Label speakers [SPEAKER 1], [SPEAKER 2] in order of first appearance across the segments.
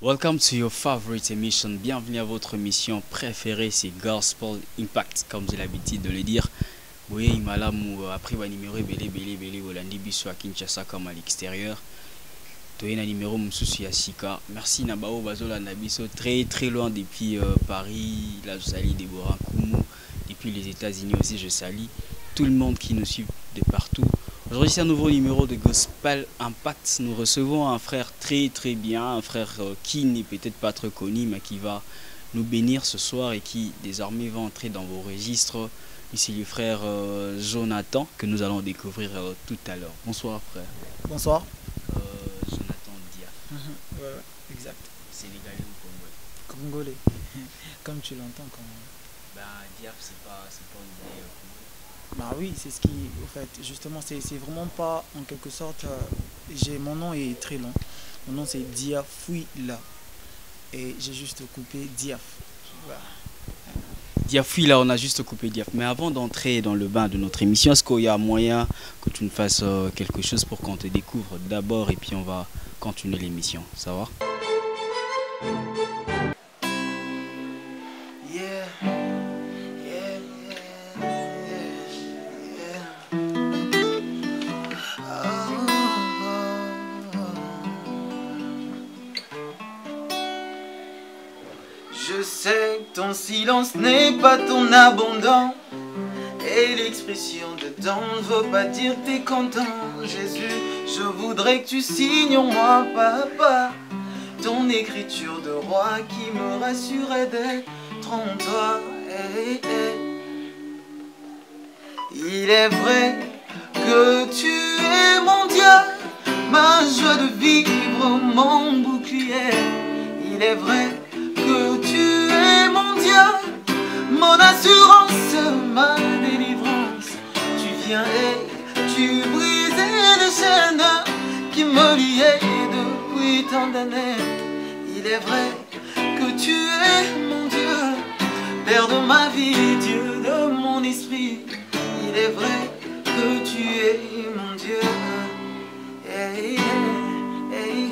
[SPEAKER 1] Welcome to your favorite emission. Bienvenue à votre émission préférée, c'est Gospel Impact, comme j'ai l'habitude de le dire. Oui, malamu après va numéro belé Olandi biso à Kinshasa comme à l'extérieur. Toyé na numéro mususu à Sika. Merci Nabao Bazola Nabiso très loin depuis Paris, là je salue Déborah Koumou, depuis les États-Unis aussi je salue tout le monde qui nous suit de partout. Aujourd'hui c'est un nouveau numéro de Gospel Impact. Nous recevons un frère très bien, un frère qui n'est peut-être pas très connu mais qui va nous bénir ce soir et qui désormais va entrer dans vos registres. Ici le frère Jonathan que nous allons découvrir tout à l'heure. Bonsoir frère.
[SPEAKER 2] Bonsoir.
[SPEAKER 1] Jonathan Dia.
[SPEAKER 2] Ouais, exact.
[SPEAKER 1] Sénégalais ou congolais?
[SPEAKER 2] Congolais. Comme tu l'entends quand même.
[SPEAKER 1] Ben Diap c'est pas une idée congolais.
[SPEAKER 2] Bah oui, c'est ce qui, au fait, justement, c'est vraiment pas, en quelque sorte, mon nom est très long. Mon nom c'est Diafouila. Et j'ai juste coupé Diaf. Voilà.
[SPEAKER 1] Diafoui, là on a juste coupé Diaf. Mais avant d'entrer dans le bain de notre émission, est-ce qu'il y a moyen que tu nous fasses quelque chose pour qu'on te découvre d'abord et puis on va continuer l'émission? Ça va?
[SPEAKER 2] Yeah, yeah, yeah. Je sais que ton silence n'est pas ton abondant. Et l'expression dedans ne veut pas dire que t'es content. Jésus, je voudrais que tu signes en moi, papa, ton écriture de roi qui me rassurait d'être en toi. Hey, hey. Il est vrai que tu es mon Dieu, ma joie de vivre, mon bouclier. Il est vrai que tu es mon Dieu, mon assurance, ma délivrance. Tu viens et tu brisais les chaînes qui me liaient depuis tant d'années. Il est vrai que tu es mon Dieu, Père de ma vie, Dieu de mon esprit. Il est vrai que tu es mon Dieu. Hey, hey, hey, hey.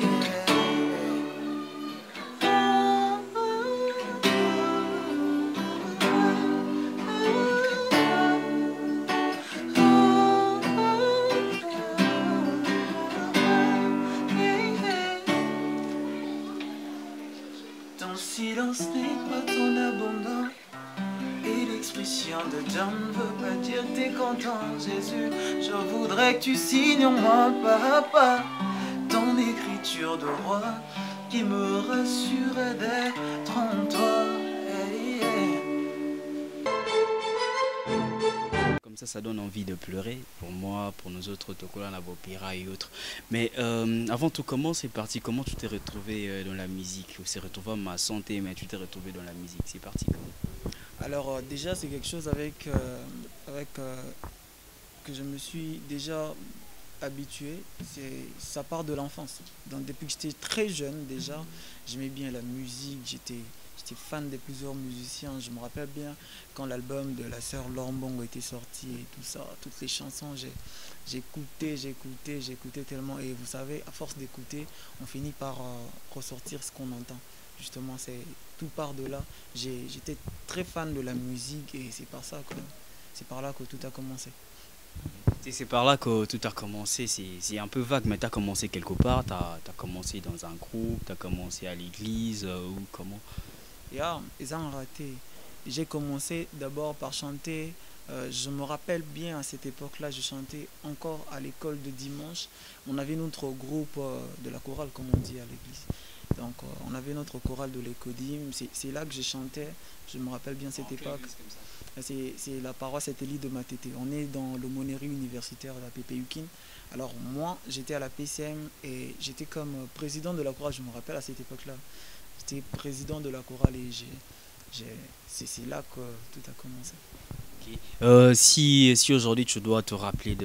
[SPEAKER 2] Ton silence n'est pas ton abondant. Et l'expression de Dieu ne veut pas dire que t'es content. Jésus, je voudrais que tu signes en moi, papa, ton écriture de roi qui me rassurait d'être en toi. Hey, hey.
[SPEAKER 1] Comme ça donne envie de pleurer pour moi, pour nos autres Tokola, Nabopira et autres. Mais avant tout, comment c'est parti? Comment tu t'es retrouvé dans la musique? Tu t'es retrouvé à ma santé, mais tu t'es retrouvé dans la musique. C'est parti comment?
[SPEAKER 2] Alors déjà c'est quelque chose que je me suis déjà habitué. Ça part de l'enfance. Donc depuis que j'étais très jeune déjà, j'aimais bien la musique, j'étais fan de plusieurs musiciens. Je me rappelle bien quand l'album de la sœur Lombongo était sorti et tout ça, toutes les chansons, j'écoutais tellement. Et vous savez, à force d'écouter, on finit par ressortir ce qu'on entend. Justement, tout part de là. J'étais très fan de la musique et c'est par là que tout a commencé.
[SPEAKER 1] Et c'est par là que tout a commencé. C'est un peu vague, mais tu as commencé quelque part. Tu as commencé dans un groupe, tu as commencé à l'église ou comment?
[SPEAKER 2] Ils ont raté. J'ai commencé d'abord par chanter. Je me rappelle bien à cette époque-là, je chantais encore à l'école de dimanche. On avait notre groupe de la chorale, comme on dit à l'église. Donc on avait notre chorale de l'Ecodim. C'est là que je chantais. Je me rappelle bien cette époque. C'est la paroisse Saint-Élie de Matete. On est dans l'aumônerie universitaire de la PPUKIN. Alors moi, j'étais à la PCM et j'étais comme président de la chorale. Je me rappelle à cette époque-là. J'étais président de la chorale et c'est là que tout a commencé.
[SPEAKER 1] Okay. Si aujourd'hui tu dois te rappeler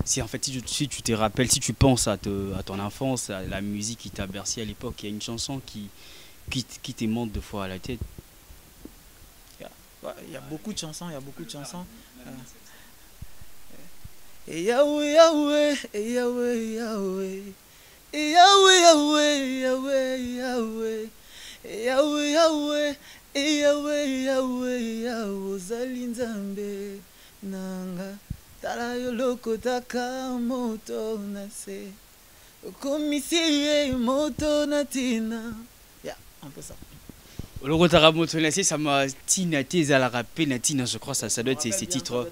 [SPEAKER 1] si en fait si tu te rappelles, si tu penses à ton enfance, à la musique qui t'a bercé à l'époque, il y a une chanson qui te monte deux fois à la tête.
[SPEAKER 2] Il y a beaucoup de chansons, Et Yahweh, Yahweh, et Yahweh, Yahweh, Yahweh, Yahweh, Yahweh, Yahweh, Yahweh, Yahweh, Yahweh, Yahweh, Yahweh, ozali nzambe nanga tala yo lokotaka moto na se okomisi moto na tina. Yeah, un peu ça.
[SPEAKER 1] Le Rotaramotonacé, ça m'a tinaté à la rapé, natina, je crois, ça doit être ces titres.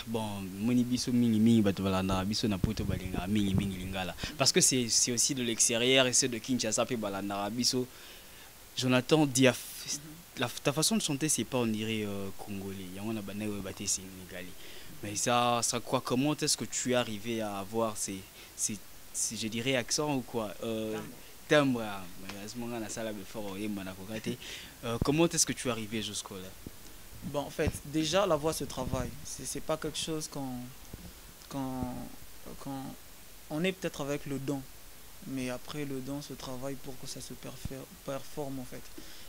[SPEAKER 1] Bon, Monibiso Mingi, Batvalana, Biso Napoto Balinga, Mingi Lingala. Parce que c'est aussi de l'extérieur et c'est de Kinshasa, puis Balana, Biso. Jonathan Diaf, ta façon de chanter, c'est pas, on dirait, congolais. Il y a un bané ou baté sénégalais. Mais ça quoi, comment est-ce que tu es arrivé à avoir ces je dirais, accents ou quoi? Comment est-ce que tu es arrivé jusqu'au là?
[SPEAKER 2] Bon, en fait, déjà la voix se travaille. C'est pas quelque chose quand on est peut-être avec le don, mais après le don se travaille pour que ça se performe en fait.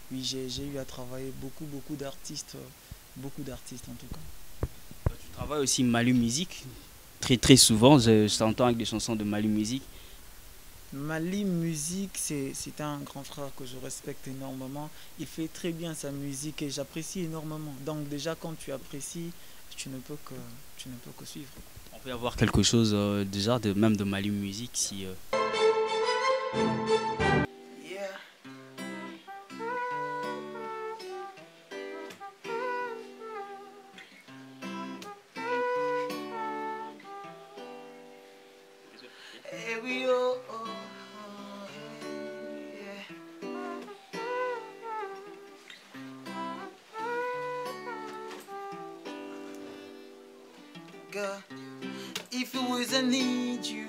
[SPEAKER 2] Oui, j'ai eu à travailler beaucoup d'artistes en tout cas.
[SPEAKER 1] Tu travailles aussi Mali Musique très souvent. Je t'entends avec des chansons de Mali Musique.
[SPEAKER 2] Mali Musique, c'est un grand frère que je respecte énormément. Il fait très bien sa musique et j'apprécie énormément. Donc déjà quand tu apprécies, tu ne peux que suivre.
[SPEAKER 1] On peut avoir quelque chose déjà même de Mali Musique si...
[SPEAKER 2] Yeah. Hey, we God, if it was I need you,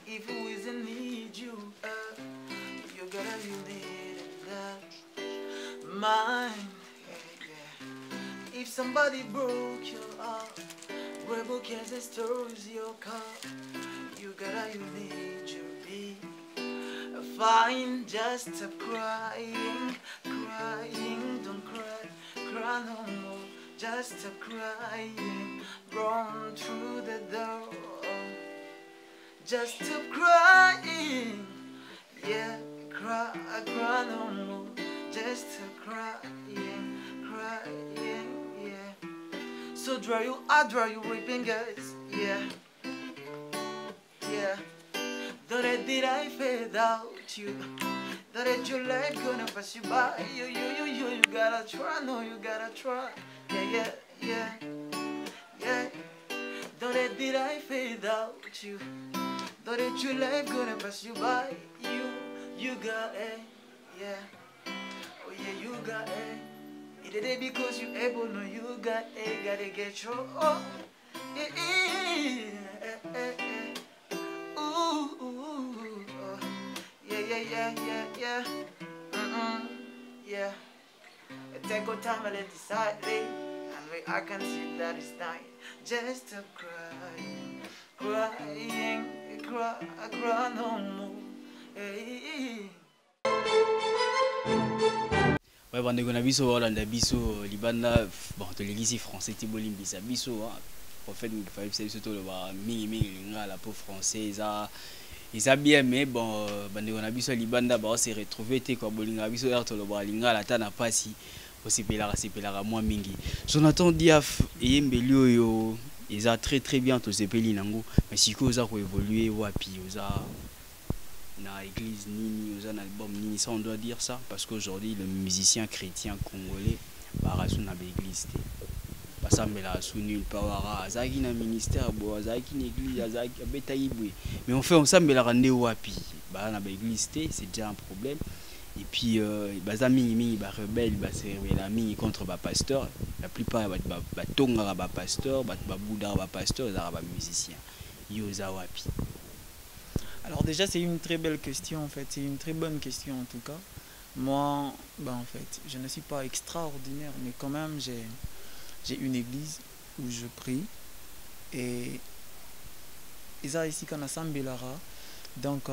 [SPEAKER 2] if it was I need you, you gotta believe that mine. Yeah. If somebody broke your heart, rebel cancer stores your car, you gotta you need to be fine. Just stop crying, don't cry no more. Just stop crying, run through the door. Just stop crying, yeah, cry no more. Just stop crying, yeah. So dry you, I dry you weeping, guys, yeah. Don't let the life without you. Don't let your life gonna pass you by. You gotta try, no, you gotta try. Yeah. Don't let the life without you. Don't let your life gonna pass you by. You got it, yeah. Oh yeah, you got it. It ain't because you able, no, you got it. Gotta get your Yeah. Yeah. Take your time and let decide, and I can see that it's time. Just stop crying, cry no more. Hey.
[SPEAKER 1] Ouais, bande de biso, Hollande biso, Libanda, bon, de l'église français, Tibolim bisa biso, en fait, il fallait surtout le voir, la peau française, ils a bien, mais bon, bande de biso, Libanda, bah, on s'est retrouvé, t'es quoi, bolinga biso, erto le voir, linga, la tana pas si, aussi pelara moins mingi. Jonathan Diaf, et Mbelio, yo, ils a très bien, tous ces pays nango, mais si que vous avez évolué, wapi, vous avez. Na église nini, aux un album nini, ça on doit dire ça parce qu'aujourd'hui le musicien chrétien congolais barasu na l'église pas ça mais là sous nulle part azaki na ministère bo azaki na église azaki betaibwe mais on fait ensemble la rande wapi ba na l'église c'est déjà un problème et puis baza mingi ba rebelle ba servir la mingi contre ba pasteur la plupart ba tonga ba pasteur ba bouddha ba pasteur za ba musicien yo za wapi.
[SPEAKER 2] Alors déjà c'est une très belle question en fait, c'est une très bonne question en tout cas. Moi, en fait, je ne suis pas extraordinaire, mais quand même j'ai une église où je prie et ils ont ici qu'on a Sambelara, donc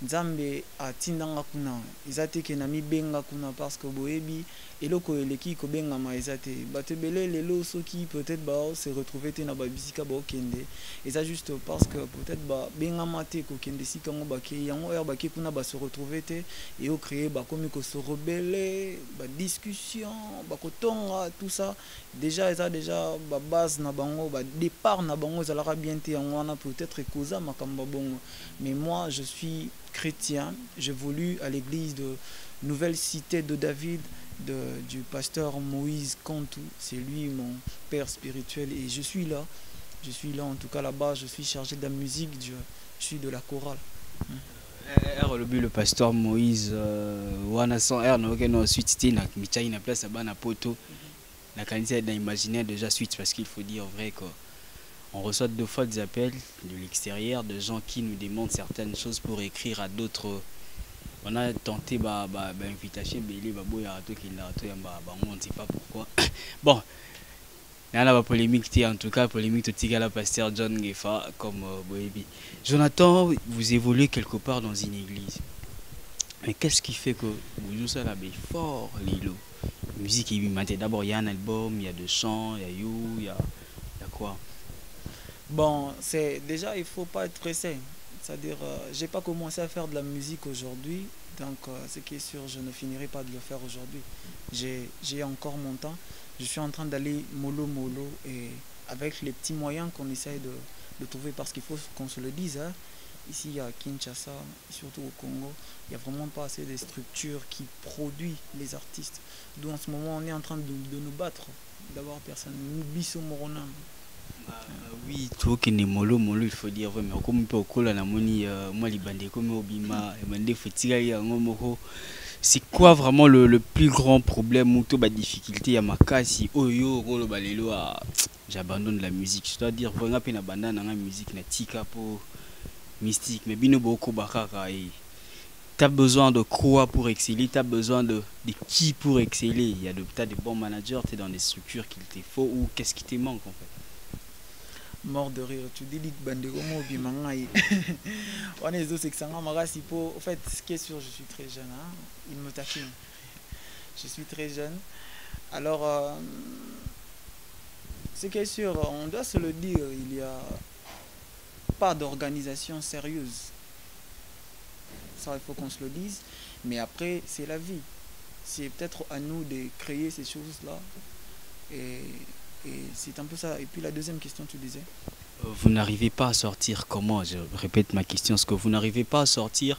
[SPEAKER 2] nzambe atindanga kuna eza te ke na mibenga kuna parce que boyebi eloko eleki kobengama eza te bato ebele lelo soki peut-être se retrouver te na babisika baokende eza juste parce que peut-être babengama te kokende sika yango bake yango oyo bake kuna se retrouver te eocréer bakomi kose rebelle badiscussion bakotonga tout ça déjà eza déjà babase na bango badépart na bango ezalaka bien te yango wana peut-être ekoza makambo bongo. Mais moi je suis chrétien, j'évolue à l'église de Nouvelle Cité de David du pasteur Moïse Kantou. C'est lui mon père spirituel et je suis là en tout cas là-bas, je suis chargé de la musique, je suis de la chorale.
[SPEAKER 1] Le pasteur Moïse wana son air na okeno suite ti na michai na place bana poto na kanisa d'imaginer déjà suite parce qu'il faut dire vrai que on reçoit deux fois des appels de l'extérieur de gens qui nous demandent certaines choses pour écrire à d'autres. On a tenté invitation on ne sait pas pourquoi. Bon, il y a la polémique, en tout cas polémique tout la pasteur John Gefa comme Boebi. Jonathan, vous évoluez quelque part dans une église. Mais qu'est-ce qui fait que vous jouez ça là fort Lilo? Musique d'abord il y a un album, il y a de chants, il y a il y a quoi?
[SPEAKER 2] Bon, c'est déjà il faut pas être pressé. C'est-à-dire, j'ai pas commencé à faire de la musique aujourd'hui, donc ce qui est sûr, je ne finirai pas de le faire aujourd'hui. J'ai encore mon temps. Je suis en train d'aller mollo et avec les petits moyens qu'on essaye de trouver, parce qu'il faut qu'on se le dise. Hein, ici à Kinshasa, surtout au Congo, il n'y a vraiment pas assez de structures qui produisent les artistes. D'où en ce moment on est en train de nous battre. D'abord personne, nous bissons morona.
[SPEAKER 1] Oui, tout qui n'est mollo, il faut dire vrai, mais comme peut au la moni, moi les bandés comme au bima, et bandés fatigue c'est quoi vraiment le plus grand problème ou la difficulté à ma cas si oyo rolo balelo j'abandonne la musique, c'est-à-dire vraiment peine abandonne la musique na tika pour mystique, mais bino boko bakaka et t'as besoin de quoi pour exceller, t'as besoin de qui pour exceller, il y a t'as des bons managers, t'es dans des structures qu'il te faut ou qu'est-ce qui te manque en fait?
[SPEAKER 2] Mort de rire, tu dis que Banderomo Bimangaï. On est deux sexants, Marasi pour. En fait, ce qui est sûr, je suis très jeune. Hein? Il me taquine. Je suis très jeune. Alors, ce qui est sûr, on doit se le dire, il n'y a pas d'organisation sérieuse. Ça, il faut qu'on se le dise. Mais après, c'est la vie. C'est peut-être à nous de créer ces choses-là. Et c'est un peu ça. Et puis la deuxième question, tu disais?
[SPEAKER 1] Vous n'arrivez pas à sortir comment? Je répète ma question. Est-ce que vous n'arrivez pas à sortir?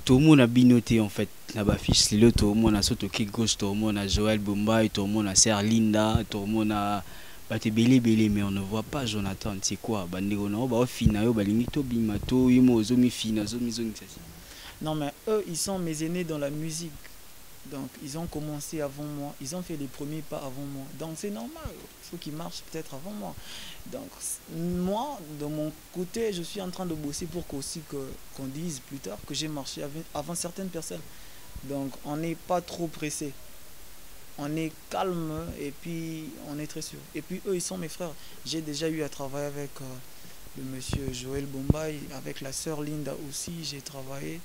[SPEAKER 1] Tout le monde a binoté en fait. Tout le monde a sauté gauche, tout le monde a Joël Bombay, tout le monde a Serre Linda, tout le monde a Belé, mais on ne voit pas Jonathan. C'est quoi?
[SPEAKER 2] Non, mais eux, ils sont mes aînés dans la musique. Donc, ils ont commencé avant moi. Ils ont fait les premiers pas avant moi. Donc, c'est normal. Il faut qu'ils marchent peut-être avant moi. Donc, moi, de mon côté, je suis en train de bosser pour qu'on dise plus tard que j'ai marché avant certaines personnes. Donc, on n'est pas trop pressé. On est calme et puis on est très sûr. Et puis, eux, ils sont mes frères. J'ai déjà eu à travailler avec le monsieur Joël Bombay, avec la sœur Linda aussi. J'ai travaillé.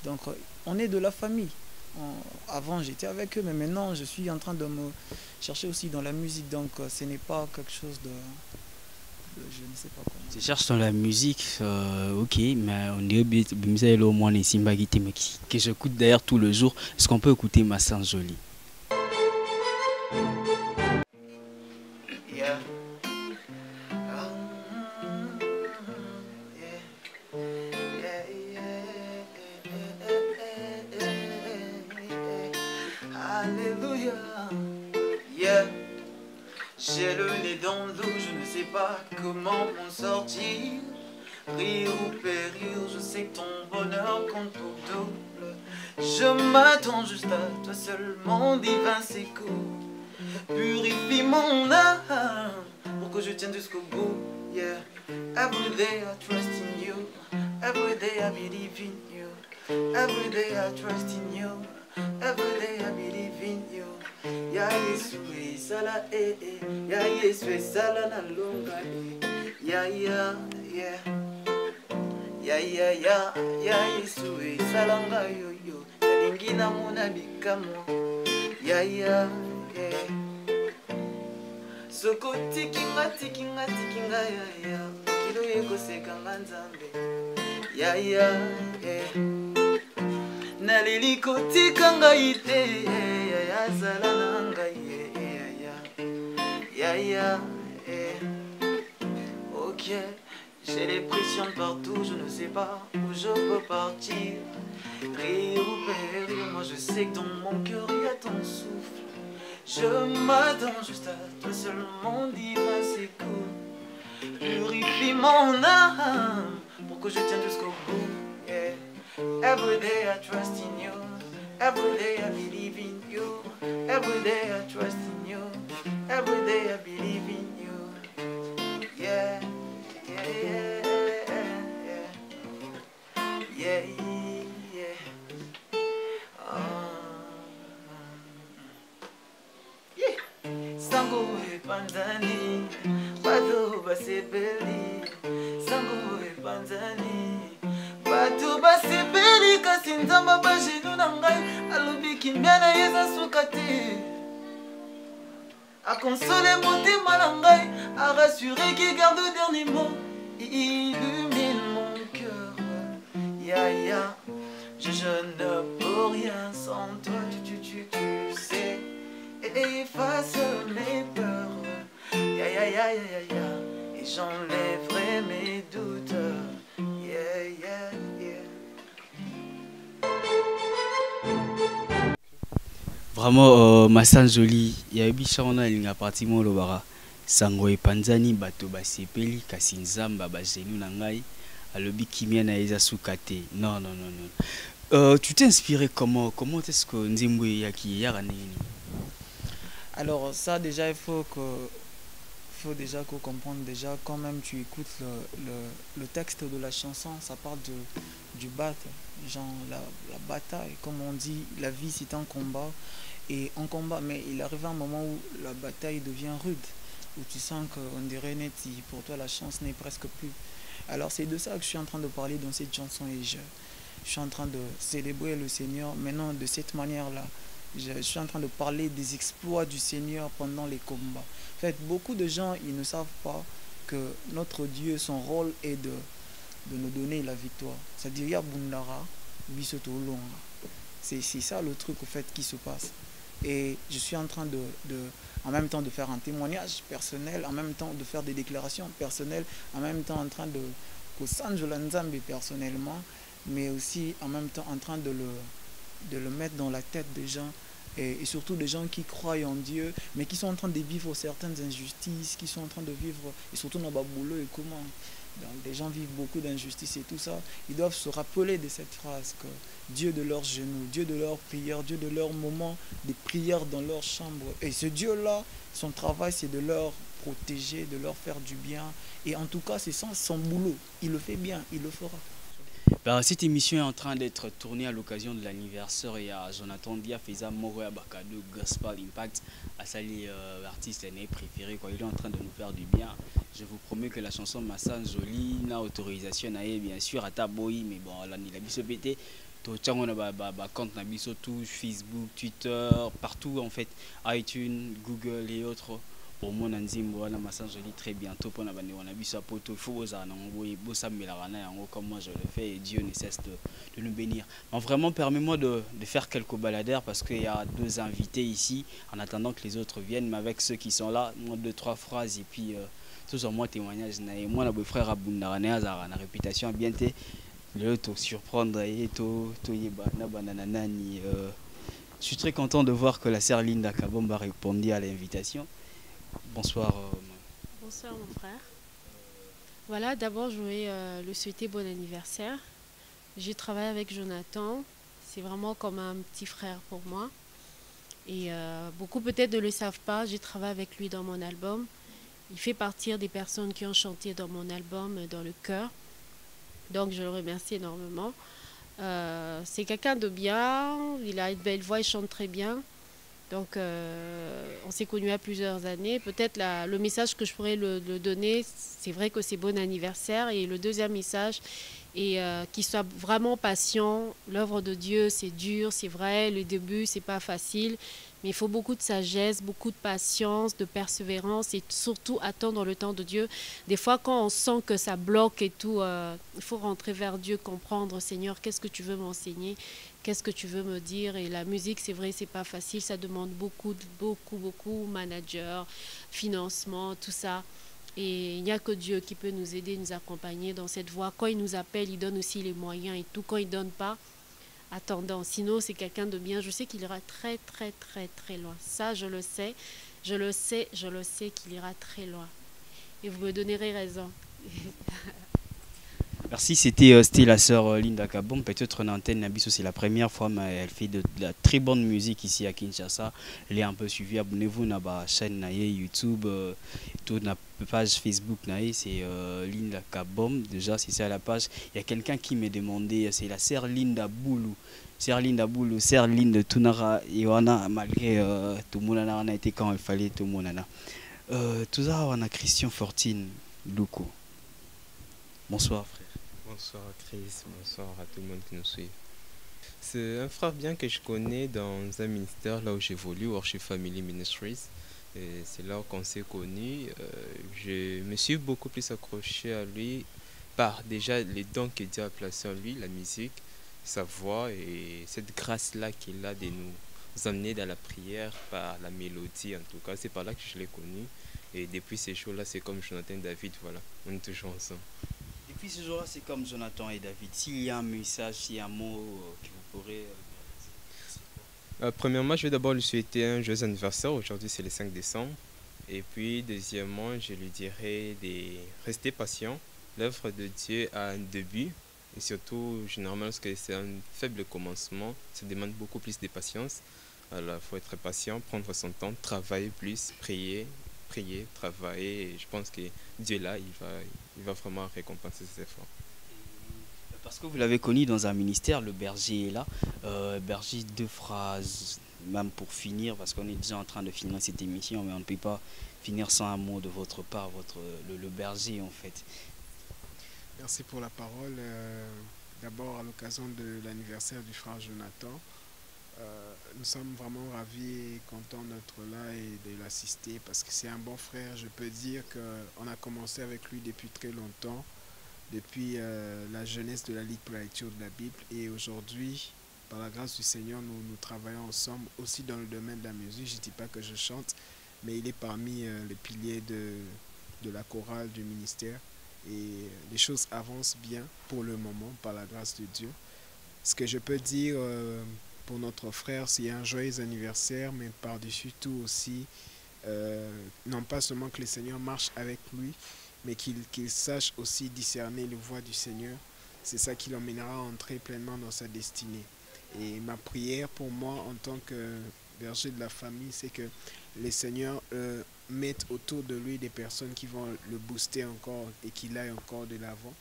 [SPEAKER 2] Donc, on est de la famille. Avant j'étais avec eux, mais maintenant je suis en train de me chercher aussi dans la musique, donc ce n'est pas quelque chose de je ne sais pas comment.
[SPEAKER 1] Tu cherches dans la musique, ok, mais on est au moins les Simbagité, mais que j'écoute d'ailleurs tout le jour. Est-ce qu'on peut écouter Ma Sainte Jolie?
[SPEAKER 2] J'ai le nez dans l'eau, je ne sais pas comment m'en sortir. Rire ou périr, je sais que ton bonheur compte pour double. Je m'attends juste à toi seul, mon divin secours. Purifie mon âme pour que je tienne jusqu'au bout. Yeah, every day I trust in you. Every day I believe in you. Every day I trust in you. Every day I believe in you. Ya Yesu sala ya Yesu sala na longa ya ya Yesu esalanga yoyo nalingi namona bikamo ya soko tikinga ya kilo ekosekanga nzambe ya naleli kotikanga ite ya zala na ngai ya ok. J'ai les pressions partout, je ne sais pas où je peux partir. Rire ou périr, moi je sais que dans mon cœur il y a ton souffle. Je m'attends juste à toi seul, mon divin, c'est cool. Purifie mon âme pour que je tienne jusqu'au bout. Yeah. Every day I trust in you. Every day I believe in you. Every day I trust in you. Every day I believe in you. Yeah. Sango epanzani bato basepeli sango epanzani bato basepeli kasi nzamba bajenu na ngai alobi kimia na yeza suka te akonsole motema na ngai a rassurer qui garde le dernier mot. Illumine mon cœur, ya, je ne peux rien sans toi, tu sais, efface mes peurs, ya, et j'enlèverai mes doutes, yeah.
[SPEAKER 1] Vraiment, Massan Joli, il y a eu bichon il y a pratiquement le bara. Sango e panzani bato basepeli kasi nzamba bazenu na ngai alobi kimia na eza sukate. Non. Tu t'es inspiré comment est-ce que Nzembo yaki yaraneni?
[SPEAKER 2] Alors ça déjà il faut déjà qu'on comprenne déjà quand même tu écoutes le texte de la chanson, ça parle du battle, genre la bataille, comme on dit, la vie c'est un combat et en combat, mais il arrive un moment où la bataille devient rude, où tu sens qu'on dirait net, pour toi la chance n'est presque plus. Alors c'est de ça que je suis en train de parler dans cette chanson et je suis en train de célébrer le Seigneur maintenant de cette manière-là. Je suis en train de parler des exploits du Seigneur pendant les combats. En fait, beaucoup de gens, ils ne savent pas que notre Dieu, son rôle est de nous donner la victoire. C'est-à-dire, il y a Bundara, Bisoto Longa. C'est ça le truc, au fait, qui se passe. Et je suis en train en même temps de faire un témoignage personnel, en même temps de faire des déclarations personnelles, en même temps en train de personnellement, mais aussi en même temps en train de le mettre dans la tête des gens et surtout des gens qui croient en Dieu mais qui sont en train de vivre certaines injustices, qui sont en train de vivre, et surtout dans Baboulou et comment donc, des gens vivent beaucoup d'injustices et tout ça, ils doivent se rappeler de cette phrase que Dieu de leurs genoux, Dieu de leurs prières, Dieu de leurs moments de prière dans leur chambre, et ce Dieu-là, son travail c'est de leur protéger, de leur faire du bien, et en tout cas c'est son boulot, il le fait bien, il le fera.
[SPEAKER 1] Ben, cette émission est en train d'être tournée à l'occasion de l'anniversaire et à Jonathan Dia Feza Moroya Bakado Gospel Impact à sali l'artiste aîné préféré quoi. Il est en train de nous faire du bien. Je vous promets que la chanson Massan Joli n'a autorisation bien sûr à Taboy mais bon là il a biso pété to tchango na ba compte na biso tout Facebook, Twitter, partout en fait, iTunes, Google et autres. Pour moi Nzimbo wana Massan Joli très bientôt pour na bande wana biso poto faut oza na ngoyi bosa melarana yango comme moi je le fais et Dieu ne cesse de nous bénir. Mais vraiment permets-moi de faire quelques baladères parce qu'il y a deux invités ici en attendant que les autres viennent mais avec ceux qui sont là, moi deux trois phrases et puis tous en moi témoignage na et moi na beau frère Abundarane azara na réputation bien té le to surprendre et to yeba na banana nani je suis très content de voir que la sœur Linda Kabomba répondit à l'invitation. Bonsoir.
[SPEAKER 3] Bonsoir mon frère. Voilà, d'abord je voulais le souhaiter bon anniversaire. J'ai travaillé avec Jonathan, c'est vraiment comme un petit frère pour moi. Et beaucoup peut-être ne le savent pas, j'ai travaillé avec lui dans mon album. Il fait partie des personnes qui ont chanté dans mon album, dans le chœur. Donc je le remercie énormément. C'est quelqu'un de bien, il a une belle voix, il chante très bien. Donc, on s'est connus à plusieurs années. Peut-être le message que je pourrais le donner, c'est vrai que c'est bon anniversaire. Et le deuxième message, et qu'ils soient vraiment patients. L'œuvre de Dieu, c'est dur, c'est vrai, le début, c'est pas facile, mais il faut beaucoup de sagesse, beaucoup de patience, de persévérance et surtout attendre le temps de Dieu. Des fois, quand on sent que ça bloque et tout, il faut rentrer vers Dieu, comprendre, Seigneur, qu'est-ce que tu veux m'enseigner? Qu'est-ce que tu veux me dire? Et la musique, c'est vrai, c'est pas facile, ça demande beaucoup, manager, financement, tout ça. Et il n'y a que Dieu qui peut nous aider, nous accompagner dans cette voie. Quand il nous appelle, il donne aussi les moyens et tout. Quand il ne donne pas, attendant. Sinon, c'est quelqu'un de bien. Je sais qu'il ira très loin. Ça, je le sais. Je le sais qu'il ira très loin. Et vous me donnerez raison.
[SPEAKER 1] Merci, c'était la sœur Linda Kabom. Peut-être en antenne, Nabiso, c'est la première fois, mais elle fait de la très bonne musique ici à Kinshasa. Elle est un peu suivie. Abonnez-vous à la chaîne YouTube, toute la page Facebook, c'est Linda Kabom. Déjà, c'est ça la page. Il y a quelqu'un qui m'a demandé, c'est la sœur Linda Boulou. Sœur Linda Boulou, sœur Linda Tunara, Iwana, malgré tout le monde a été quand il fallait tout le monde. Tout ça, on a Christian Fortine, Louko. Bonsoir, frère.
[SPEAKER 4] Bonsoir Chris, bonsoir à tout le monde qui nous suit. C'est un frère bien que je connais dans un ministère là où j'évolue, Worship Family Ministries. Et c'est là qu'on s'est connus. Je me suis beaucoup plus accroché à lui par déjà les dons que Dieu a placés en lui, la musique, sa voix et cette grâce-là qu'il a de nous amener dans la prière par la mélodie en tout cas. C'est par là que je l'ai connu. Et depuis ces jours-là, c'est comme Jonathan et David, voilà, on est toujours ensemble.
[SPEAKER 1] Depuis ce jour-là, c'est comme Jonathan et David. S'il y a un message, s'il y a un mot que vous pourrez
[SPEAKER 4] premièrement, je vais d'abord lui souhaiter un joyeux anniversaire. Aujourd'hui, c'est le 5 décembre. Et puis, deuxièmement, je lui dirais de rester patient. L'œuvre de Dieu a un début. Et surtout, généralement, lorsque c'est un faible commencement, ça demande beaucoup plus de patience. Alors, il faut être patient, prendre son temps, travailler plus, prier, travailler. Et je pense que Dieu, là, il va vraiment récompenser ses efforts.
[SPEAKER 1] Parce que vous l'avez connu dans un ministère, le berger est là. Berger, 2 phrases, même pour finir, parce qu'on est déjà en train de finir cette émission, mais on ne peut pas finir sans un mot de votre part, le berger en fait.
[SPEAKER 5] Merci pour la parole. D'abord, à l'occasion de l'anniversaire du frère Jonathan, nous sommes vraiment ravis et contents d'être là et de l'assister parce que c'est un bon frère. Je peux dire qu'on a commencé avec lui depuis très longtemps, depuis la jeunesse de la Ligue pour la lecture de la Bible. Et aujourd'hui, par la grâce du Seigneur, nous travaillons ensemble aussi dans le domaine de la musique. Je ne dis pas que je chante, mais il est parmi les piliers de la chorale du ministère. Et les choses avancent bien pour le moment, par la grâce de Dieu. Ce que je peux dire pour notre frère, c'est un joyeux anniversaire, mais par-dessus tout aussi, non pas seulement que le Seigneur marche avec lui, mais qu'il sache aussi discerner les voies du Seigneur. C'est ça qui l'emmènera à entrer pleinement dans sa destinée. Et ma prière pour moi en tant que berger de la famille, c'est que le Seigneur mette autour de lui des personnes qui vont le booster encore et qu'il aille encore de l'avant,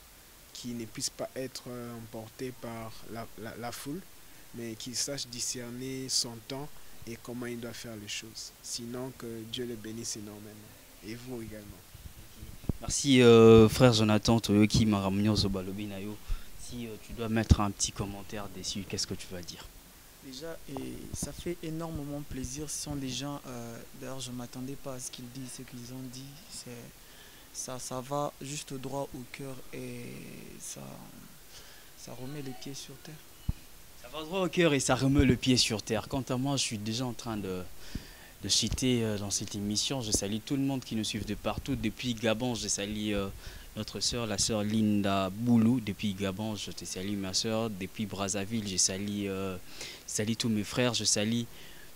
[SPEAKER 5] qui ne puisse pas être emporté par la foule, mais qu'il sache discerner son temps et comment il doit faire les choses. Sinon, que Dieu le bénisse énormément. Et vous également.
[SPEAKER 1] Merci frère Jonathan, Toyoki Maramunyo Zobalobi Nayo. Si tu dois mettre un petit commentaire dessus, qu'est-ce que tu vas dire?
[SPEAKER 6] Déjà, et ça fait énormément plaisir. Ce sont des gens, d'ailleurs je ne m'attendais pas à ce qu'ils disent, ce qu'ils ont dit. Ça va juste droit au cœur et ça remet les pieds sur terre.
[SPEAKER 1] Ça va droit au cœur et ça remet le pied sur terre. Quant à moi, je suis déjà en train de citer dans cette émission. Je salue tout le monde qui nous suit de partout. Depuis Gabon, je salue notre sœur, la sœur Linda Boulou. Depuis Gabon, je te salue ma sœur. Depuis Brazzaville, je salue tous mes frères. Je salue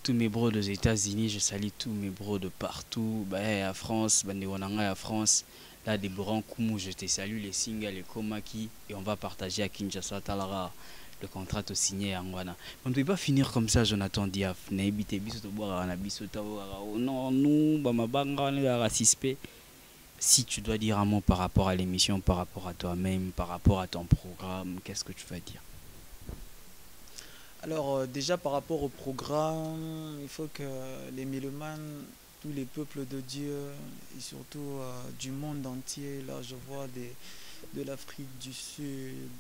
[SPEAKER 1] tous mes bros des États-Unis. Je salue tous mes bros de partout. À France, à France. Là, des Borans Koumou, je te salue. Les Singa, les Komaki. Et on va partager à Kinshasa, Talara. Le contrat au signé à Ngwana. On ne peut pas finir comme ça, Jonathan Diaf. Non, nous, si tu dois dire un mot par rapport à l'émission, par rapport à toi-même, par rapport à ton programme, qu'est-ce que tu vas dire?
[SPEAKER 6] Alors déjà par rapport au programme, il faut que les mélomanes, tous les peuples de Dieu et surtout du monde entier, là je vois de l'Afrique du Sud,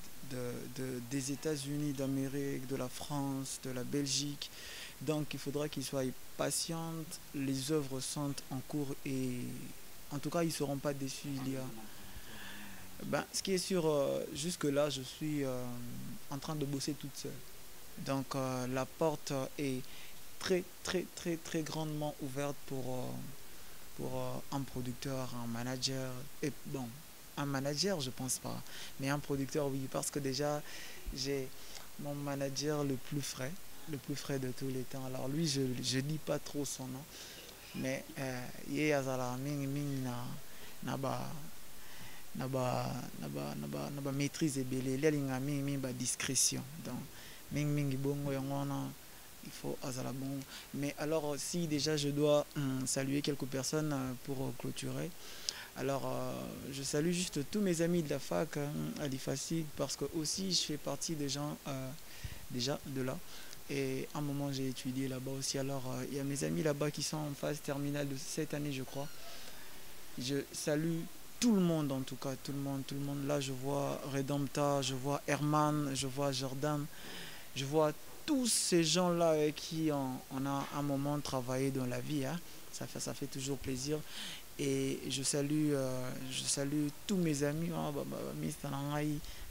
[SPEAKER 6] des États-Unis d'Amérique, de la France, de la Belgique. Donc il faudra qu'ils soient patients. Les œuvres sont en cours et en tout cas ils ne seront pas déçus. Ce qui est sûr, jusque-là, je suis en train de bosser toute seule. Donc la porte est très grandement ouverte pour un producteur, un manager. Et bon, un manager, je pense pas, mais un producteur, oui, parce que déjà, j'ai mon manager le plus frais de tous les temps. Alors lui, je ne dis pas trop son nom, mais il y a na maîtrise et belé discrétion. Donc il faut azala bon. Mais alors si déjà je dois saluer quelques personnes pour clôturer. Alors je salue juste tous mes amis de la fac à l'IFASIG parce que aussi je fais partie des gens déjà de là. Et à un moment j'ai étudié là-bas aussi. Alors il y a mes amis là-bas qui sont en phase terminale de cette année, je crois. Je salue tout le monde, en tout cas, tout le monde. Là, je vois Redempta, je vois Herman, je vois Jordan, je vois tous ces gens-là avec qui on a un moment travaillé dans la vie. Hein. Ça fait toujours plaisir. Et je salue tous mes amis,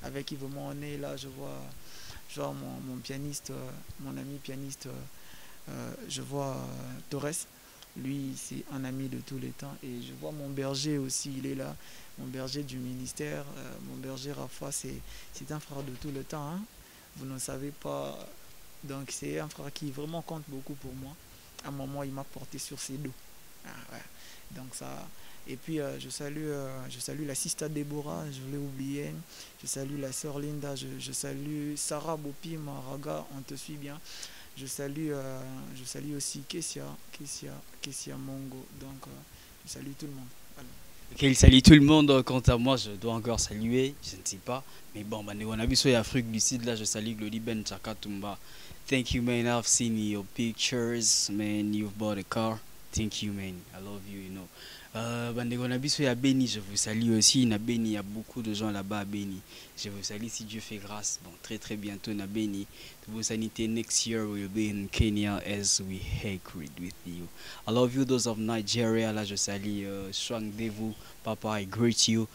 [SPEAKER 6] avec qui vraiment on est là. Je vois mon pianiste, mon ami pianiste, je vois Torres. Lui, c'est un ami de tous les temps. Et je vois mon berger aussi, il est là. Mon berger du ministère, mon berger Rafa, c'est un frère de tout le temps. Hein. Vous ne savez pas. Donc, c'est un frère qui vraiment compte beaucoup pour moi. À un moment, il m'a porté sur ses dos. Ah, ouais. Donc, ça. Et puis, je salue la Sista Déborah, je l'ai oublié. Je salue la sœur Linda. Je salue Sarah Bopi, Maraga, on te suit bien. Je salue aussi Kessia Mongo. Donc, je salue tout le monde. Voilà.
[SPEAKER 1] Ok, il salue tout le monde. Quant à moi, je dois encore saluer. Je ne sais pas. Mais bon, on a vu sur l'Afrique du Sud. Là, je salue Glody Ben Chakatumba. Thank you, man. I've seen your pictures. Man, you've bought a car. Thank you, man. I love you, you know. Bandego à Beni, je vous salue aussi. Na Beni, il y a beaucoup de gens là-bas à Beni. Je vous salue si Dieu fait grâce. Bon, très bientôt na Beni. Vous sanité next year we'll be in Kenya as we hike with you. I love you, those of Nigeria. Là, je salue Swang Devu. Papa, I greet you.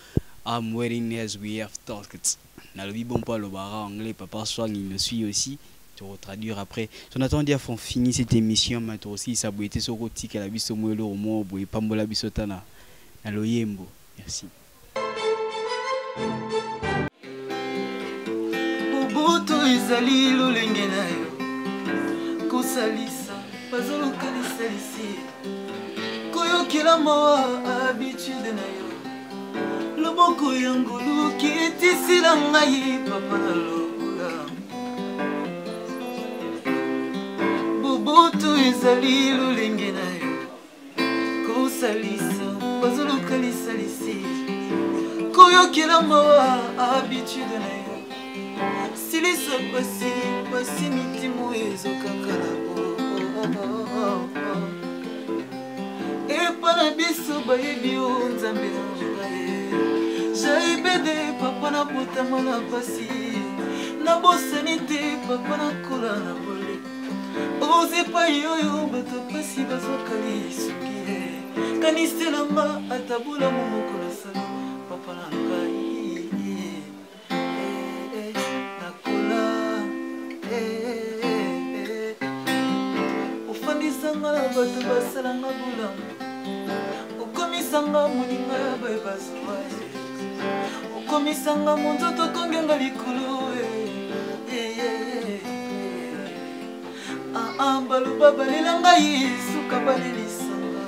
[SPEAKER 1] I'm waiting as we have talked. Na le bon pas le bara anglais. Papa Swang, il me suit aussi. Tu vas traduire après. Jonathan Diaf, on finit cette émission. Maintenant aussi, ça a été sur Roti qu'elle a vu sur moi le roman. Boy, Pambola Bisotana. Naloyembo. Merci.
[SPEAKER 2] Boboto ezali lolenge na yo. Kosalisa, bazolokalisa lisi. Koyokela mawa habitude na yo. Loboko yango luki etisila ngai papa na lokola. Boboto ezali lolenge na yo. Kosalisa, bazolokalisa lisi. Koyokela mawa habitude na yo. Silisa pasi mitimo ezokakala. Epana biso bayebi o nzambe na ye. Jaibede papa na botama na pasi. Na bosani te papa na kola na bole. Oze pa yoyo bato pasi bazokali suki. Kanistela ma atabula momoko na salo papa na ngai. Ofandisanga bato basalanga bulamu. Okomisanga moninga bayebasuwa. Okomisanga monzoto kongenga likolo. Baluba balela ngai suka balelisanga.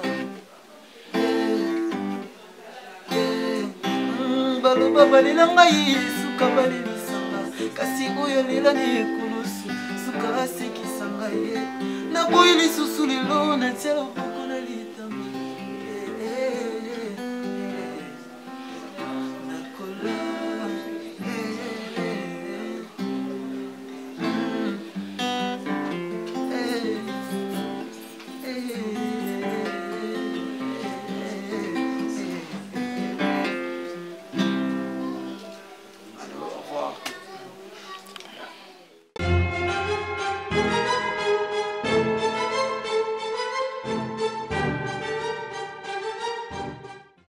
[SPEAKER 2] Baluba balela ngai suka balelisanga. Kasi oyo lela ni ekulusu suka asekisanga ye. Na boyi lisusu lelo na tielo